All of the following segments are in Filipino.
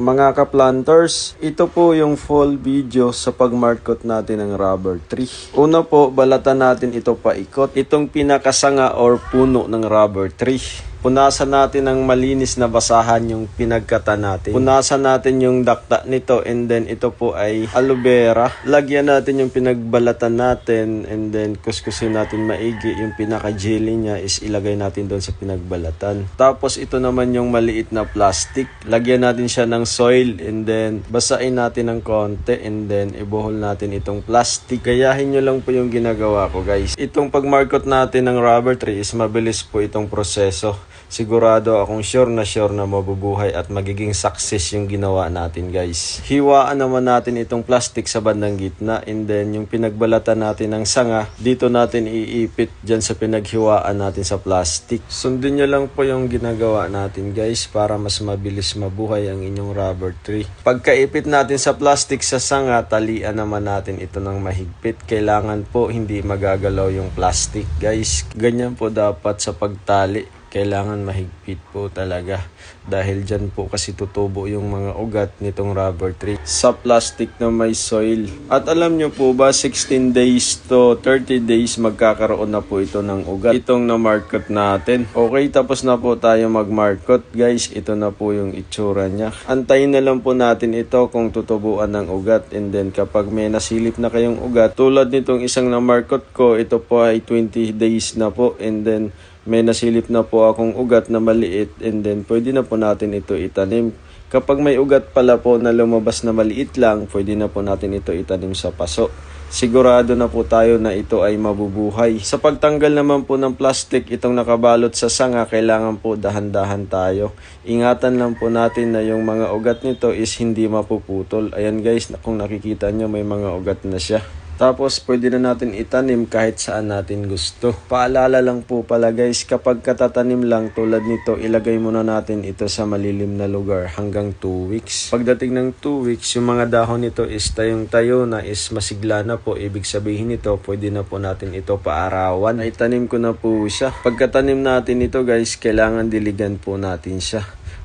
Mga ka-planters, ito po yung full video sa pag-markot natin ng rubber tree. Una po, balatan natin ito paikot. Itong pinakasanga or puno ng rubber tree. Punasan natin ng malinis na basahan yung pinagkata natin. Punasan natin yung dakta nito and then ito po ay aloe vera. Lagyan natin yung pinagbalatan natin and then kuskusin natin maigi. Yung pinaka-jelly niya is ilagay natin doon sa pinagbalatan. Tapos ito naman yung maliit na plastic. Lagyan natin siya ng soil and then basain natin ng konti and then ibuhol natin itong plastic. Gayahin nyo lang po yung ginagawa ko, guys. Itong pag-markot natin ng rubber tree is mabilis po itong proseso. Sigurado akong sure na mabubuhay at magiging success yung ginawa natin, guys. Hiwaan naman natin itong plastic sa bandang gitna and then yung pinagbalatan natin ng sanga, dito natin iipit dyan sa pinaghiwaan natin sa plastic. Sundin nyo lang po yung ginagawa natin, guys, para mas mabilis mabuhay ang inyong rubber tree. Pagkaipit natin sa plastic sa sanga, talian naman natin ito ng mahigpit. Kailangan po hindi magagalaw yung plastic, guys. Ganyan po dapat sa pagtali. Kailangan mahigpit po talaga dahil dyan po kasi tutubo yung mga ugat nitong rubber tree sa plastic na may soil. At alam nyo po ba, 16 days to 30 days magkakaroon na po ito ng ugat. Itong na-markot natin. Okay, tapos na po tayo mag-markot, guys. Ito na po yung itsura niya. Antayin na lang po natin ito kung tutubuan ng ugat and then kapag may nasilip na kayong ugat, tulad nitong isang na-markot ko, ito po ay 20 days na po and then may nasilip na po akong ugat na maliit and then pwede na po natin ito itanim. Kapag may ugat pala po na lumabas na maliit lang, pwede na po natin ito itanim sa paso. Sigurado na po tayo na ito ay mabubuhay. Sa pagtanggal naman po ng plastic, itong nakabalot sa sanga, kailangan po dahan-dahan tayo. Ingatan lang po natin na yung mga ugat nito is hindi mapuputol. Ayan, guys, kung nakikita nyo may mga ugat na siya. Tapos pwede na natin itanim kahit saan natin gusto. Paalala lang po pala, guys, kapag katatanim lang tulad nito, ilagay muna natin ito sa malilim na lugar hanggang 2 weeks. Pagdating ng 2 weeks, yung mga dahon nito is tayong-tayo na, is masigla na po. Ibig sabihin nito, pwede na po natin ito paarawan. Itanim ko na po siya. Pagkatanim natin ito, guys, kailangan diligan po natin siya.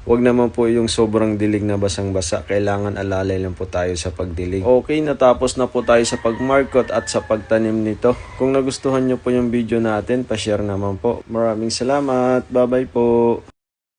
Huwag naman po yung sobrang dilig na basang-basa. Kailangan alalay lang po tayo sa pagdilig. Okay, natapos na po tayo sa pag-markot at sa pagtanim nito. Kung nagustuhan nyo po yung video natin, pa-share naman po. Maraming salamat. Bye-bye po.